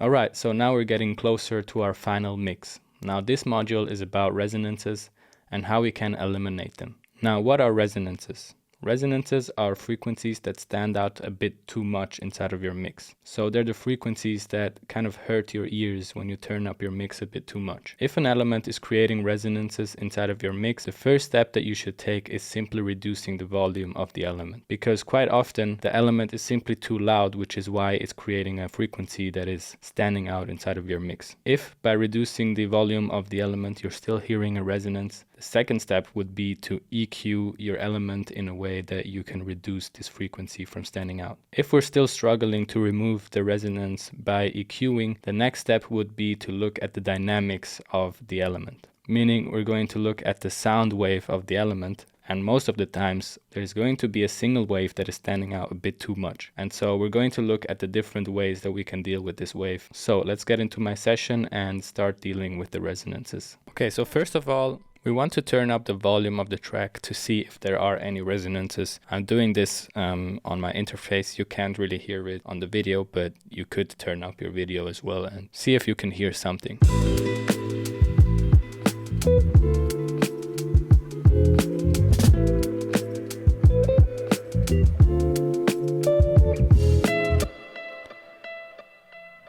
Alright, so now we're getting closer to our final mix. Now this module is about resonances and how we can eliminate them. Now what are resonances? Resonances are frequencies that stand out a bit too much inside of your mix. So they're the frequencies that kind of hurt your ears when you turn up your mix a bit too much. If an element is creating resonances inside of your mix, the first step that you should take is simply reducing the volume of the element. Because quite often the element is simply too loud, which is why it's creating a frequency that is standing out inside of your mix. If by reducing the volume of the element you're still hearing a resonance, the second step would be to EQ your element in a way that you can reduce this frequency from standing out. If we're still struggling to remove the resonance by EQing, the next step would be to look at the dynamics of the element. Meaning we're going to look at the sound wave of the element, and most of the times there's going to be a single wave that is standing out a bit too much. And so we're going to look at the different ways that we can deal with this wave. So let's get into my session and start dealing with the resonances. Okay, so first of all, we want to turn up the volume of the track to see if there are any resonances. I'm doing this on my interface. You can't really hear it on the video, but you could turn up your video as well and see if you can hear something.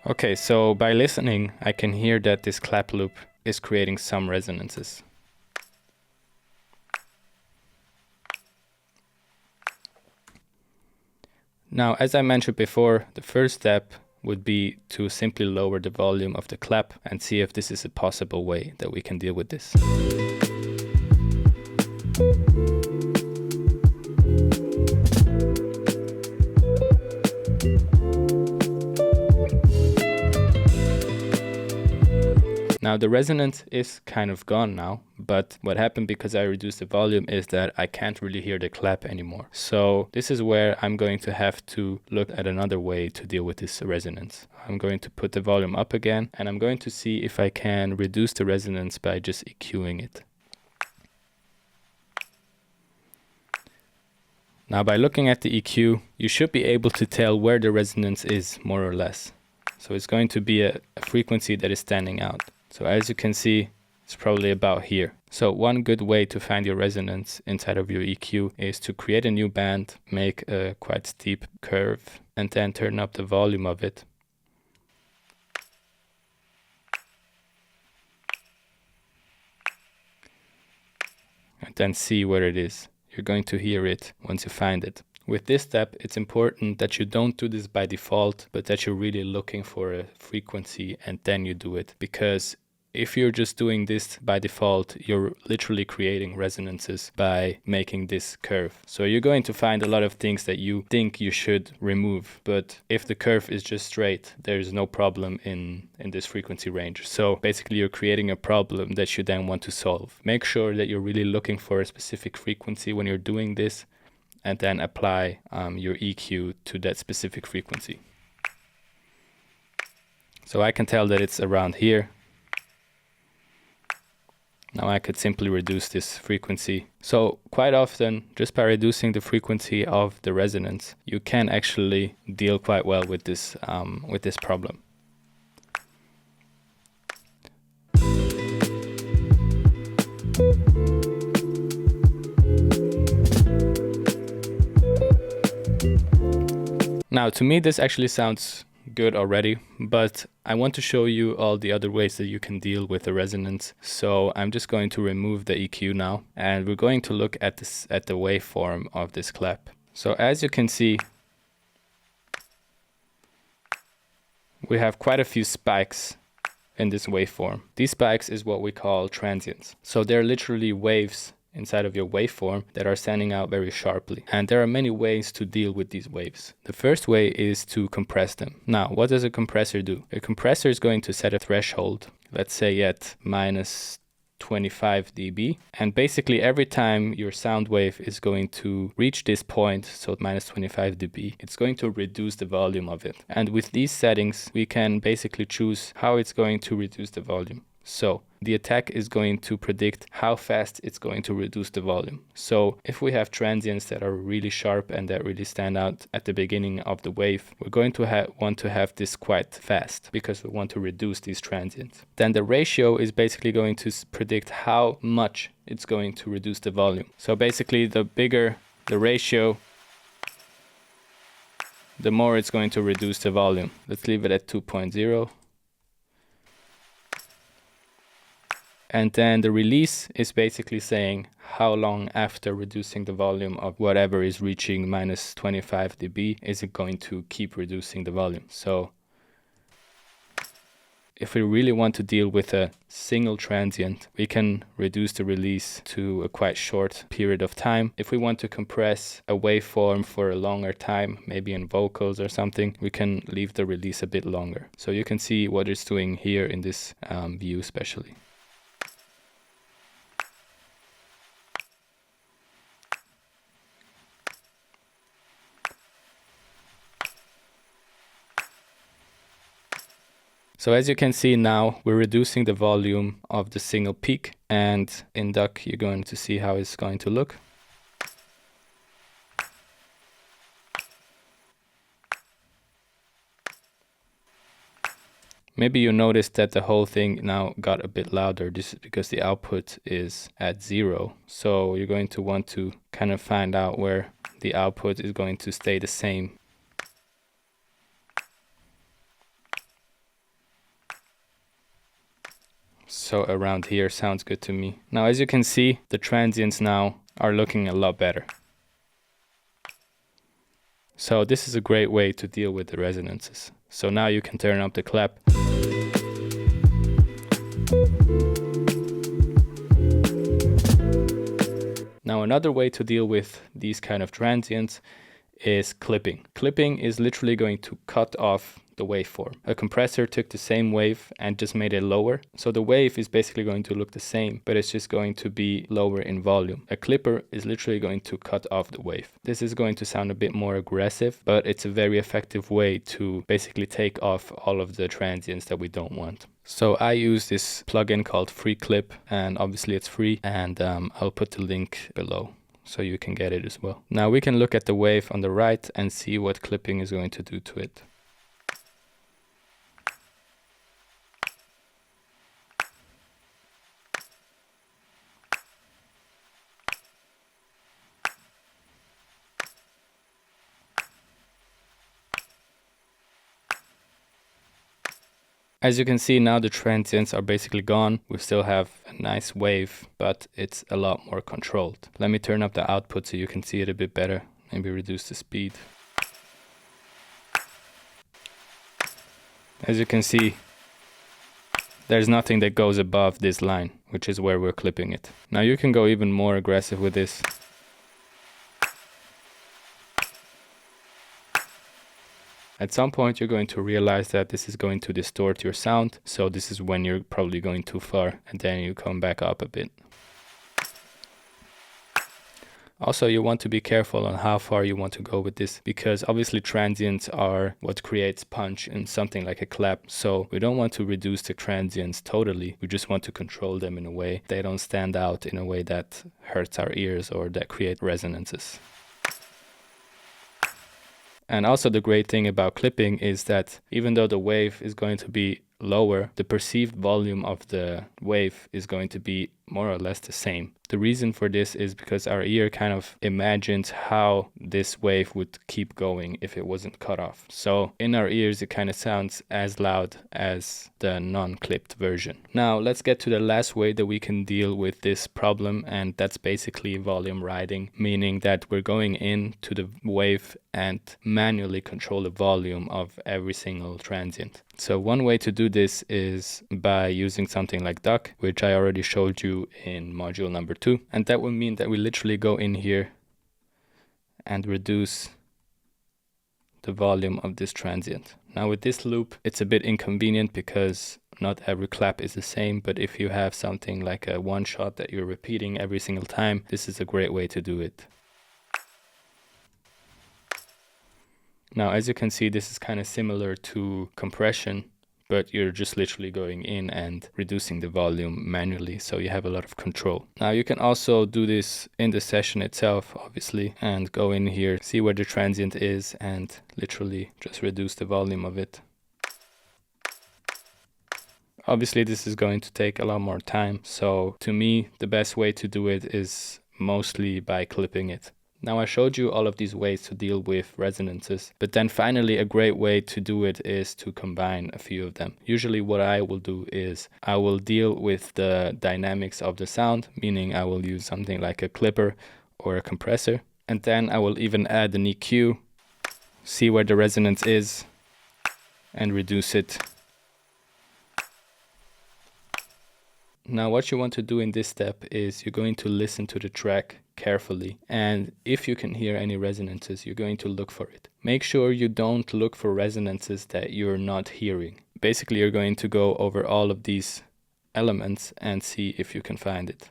Okay, so by listening, I can hear that this clap loop is creating some resonances. Now, as I mentioned before, the first step would be to simply lower the volume of the clap and see if this is a possible way that we can deal with this. Now the resonance is kind of gone now, but what happened because I reduced the volume is that I can't really hear the clap anymore. So this is where I'm going to have to look at another way to deal with this resonance. I'm going to put the volume up again, and I'm going to see if I can reduce the resonance by just EQing it. Now by looking at the EQ, you should be able to tell where the resonance is, more or less. So it's going to be a frequency that is standing out. So as you can see, it's probably about here. So one good way to find your resonance inside of your EQ is to create a new band, make a quite steep curve, and then turn up the volume of it. And then see where it is. You're going to hear it once you find it. With this step, it's important that you don't do this by default, but that you're really looking for a frequency and then you do it. Because if you're just doing this by default, you're literally creating resonances by making this curve. So you're going to find a lot of things that you think you should remove. But if the curve is just straight, there's no problem in this frequency range. So basically you're creating a problem that you then want to solve. Make sure that you're really looking for a specific frequency when you're doing this, and then apply your EQ to that specific frequency. So I can tell that it's around here. Now I could simply reduce this frequency. So quite often, just by reducing the frequency of the resonance, you can actually deal quite well with this problem. Now, to me, this actually sounds good already, but I want to show you all the other ways that you can deal with the resonance. So I'm just going to remove the EQ now, and we're going to look at the waveform of this clap. So as you can see, we have quite a few spikes in this waveform. These spikes is what we call transients. So they're literally waves inside of your waveform that are standing out very sharply. And there are many ways to deal with these waves. The first way is to compress them. Now, what does a compressor do? A compressor is going to set a threshold, let's say at minus 25 dB. And basically every time your sound wave is going to reach this point, so minus 25 dB, it's going to reduce the volume of it. And with these settings, we can basically choose how it's going to reduce the volume. So the attack is going to predict how fast it's going to reduce the volume. So if we have transients that are really sharp and that really stand out at the beginning of the wave, we're going to want to have this quite fast because we want to reduce these transients. Then the ratio is basically going to predict how much it's going to reduce the volume. So basically the bigger the ratio, the more it's going to reduce the volume. Let's leave it at 2.0. And then the release is basically saying how long after reducing the volume of whatever is reaching minus 25 dB is it going to keep reducing the volume. So if we really want to deal with a single transient, we can reduce the release to a quite short period of time. If we want to compress a waveform for a longer time, maybe in vocals or something, we can leave the release a bit longer. So you can see what it's doing here in this view especially. So as you can see now, we're reducing the volume of the single peak, and in Duck you're going to see how it's going to look. Maybe you noticed that the whole thing now got a bit louder. This is because the output is at 0. So you're going to want to kind of find out where the output is going to stay the same. So around here sounds good to me. Now as you can see, the transients now are looking a lot better. So this is a great way to deal with the resonances. So now you can turn up the clap. Now another way to deal with these kind of transients is clipping. Clipping is literally going to cut off the waveform. A compressor took the same wave and just made it lower. So the wave is basically going to look the same, but it's just going to be lower in volume. A clipper is literally going to cut off the wave. This is going to sound a bit more aggressive, but it's a very effective way to basically take off all of the transients that we don't want. So I use this plugin called FreeClip, and obviously it's free, and I'll put the link below so you can get it as well. Now we can look at the wave on the right and see what clipping is going to do to it. As you can see now, the transients are basically gone. We still have a nice wave, but it's a lot more controlled. Let me turn up the output so you can see it a bit better. Maybe reduce the speed. As you can see, there's nothing that goes above this line, which is where we're clipping it. Now you can go even more aggressive with this. At some point you're going to realize that this is going to distort your sound, so this is when you're probably going too far, and then you come back up a bit. Also, you want to be careful on how far you want to go with this, because obviously transients are what creates punch in something like a clap, so we don't want to reduce the transients totally, we just want to control them in a way they don't stand out in a way that hurts our ears or that create resonances. And also the great thing about clipping is that even though the wave is going to be lower, the perceived volume of the wave is going to be more or less the same. The reason for this is because our ear kind of imagines how this wave would keep going if it wasn't cut off. So in our ears, it kind of sounds as loud as the non-clipped version. Now let's get to the last way that we can deal with this problem, and that's basically volume riding, meaning that we're going into the wave and manually control the volume of every single transient. So one way to do this is by using something like Duck, which I already showed you in module number 2. And that will mean that we literally go in here and reduce the volume of this transient. Now with this loop, it's a bit inconvenient because not every clap is the same, but if you have something like a one shot that you're repeating every single time, this is a great way to do it. Now, as you can see, this is kind of similar to compression, but you're just literally going in and reducing the volume manually, so you have a lot of control. Now you can also do this in the session itself, obviously, and go in here, see where the transient is, and literally just reduce the volume of it. Obviously this is going to take a lot more time, so to me the best way to do it is mostly by clipping it. Now I showed you all of these ways to deal with resonances, but then finally a great way to do it is to combine a few of them. Usually what I will do is I will deal with the dynamics of the sound, meaning I will use something like a clipper or a compressor, and then I will even add an EQ, see where the resonance is, and reduce it. Now what you want to do in this step is you're going to listen to the track carefully, and if you can hear any resonances, you're going to look for it. Make sure you don't look for resonances that you're not hearing. Basically, you're going to go over all of these elements and see if you can find it.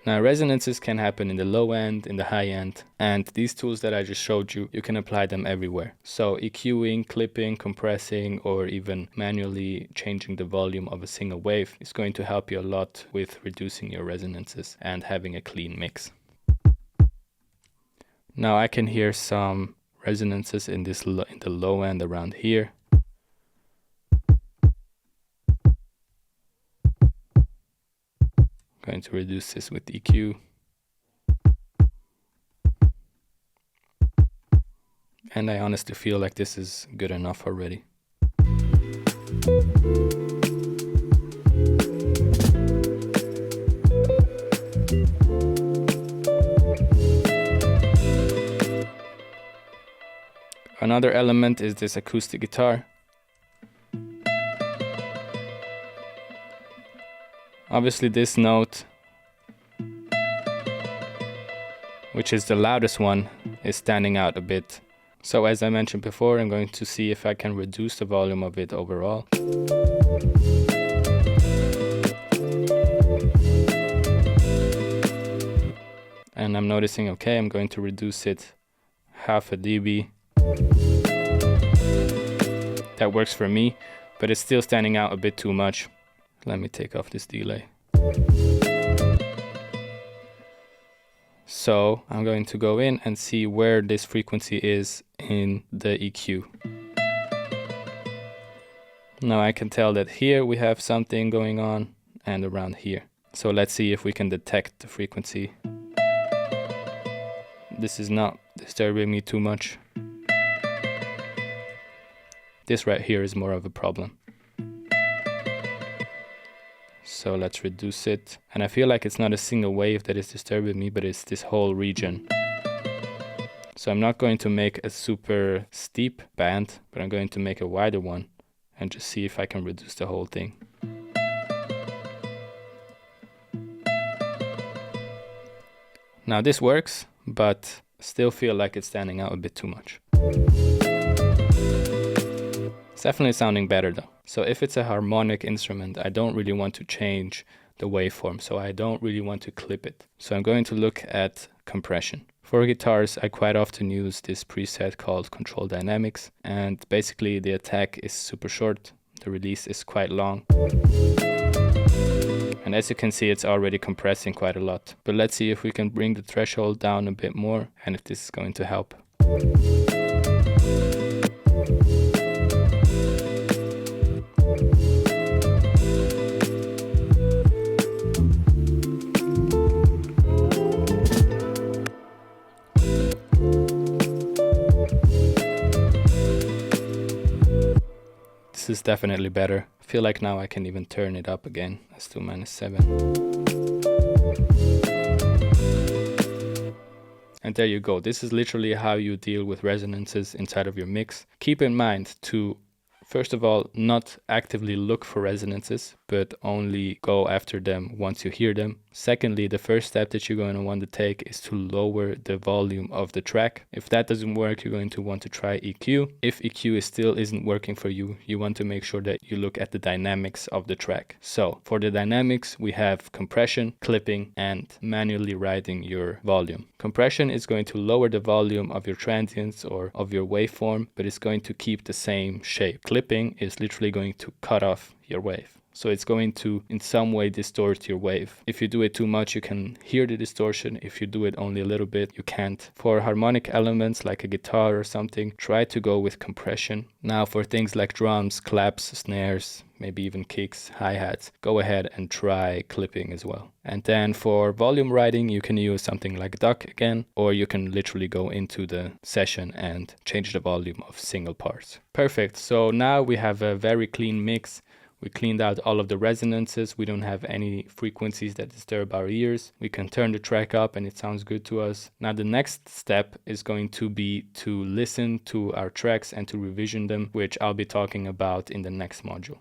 Now resonances can happen in the low end, in the high end, and these tools that I just showed you, you can apply them everywhere. So EQing, clipping, compressing, or even manually changing the volume of a single wave is going to help you a lot with reducing your resonances and having a clean mix. Now I can hear some resonances in the low end around here. Going to reduce this with EQ. And I honestly feel like this is good enough already. Another element is this acoustic guitar. Obviously this note, which is the loudest one, is standing out a bit. So as I mentioned before, I'm going to see if I can reduce the volume of it overall. And I'm noticing, okay, I'm going to reduce it half a dB. That works for me, but it's still standing out a bit too much. Let me take off this delay. So I'm going to go in and see where this frequency is in the EQ. Now I can tell that here we have something going on and around here. So let's see if we can detect the frequency. This is not disturbing me too much. This right here is more of a problem. So let's reduce it. And I feel like it's not a single wave that is disturbing me, but it's this whole region. So I'm not going to make a super steep band, but I'm going to make a wider one and just see if I can reduce the whole thing. Now this works, but still feel like it's standing out a bit too much. It's definitely sounding better though. So if it's a harmonic instrument, I don't really want to change the waveform, so I don't really want to clip it. So I'm going to look at compression. For guitars, I quite often use this preset called Control Dynamics, and basically the attack is super short, the release is quite long. And as you can see, it's already compressing quite a lot. But let's see if we can bring the threshold down a bit more and if this is going to help. This is definitely better. I feel like now I can even turn it up again. Let's do -7. And there you go. This is literally how you deal with resonances inside of your mix. Keep in mind to First of all, not actively look for resonances, but only go after them once you hear them. Secondly, the first step that you're going to want to take is to lower the volume of the track. If that doesn't work, you're going to want to try EQ. If EQ still isn't working for you, you want to make sure that you look at the dynamics of the track. So for the dynamics, we have compression, clipping, and manually riding your volume. Compression is going to lower the volume of your transients or of your waveform, but it's going to keep the same shape. Clipping is literally going to cut off your wave. So it's going to in some way distort your wave. If you do it too much, you can hear the distortion. If you do it only a little bit, you can't. For harmonic elements like a guitar or something, try to go with compression. Now for things like drums, claps, snares, maybe even kicks, hi-hats, go ahead and try clipping as well. And then for volume riding, you can use something like DUC again, or you can literally go into the session and change the volume of single parts. Perfect. So now we have a very clean mix. We cleaned out all of the resonances. We don't have any frequencies that disturb our ears. We can turn the track up and it sounds good to us. Now the next step is going to be to listen to our tracks and to revision them, which I'll be talking about in the next module.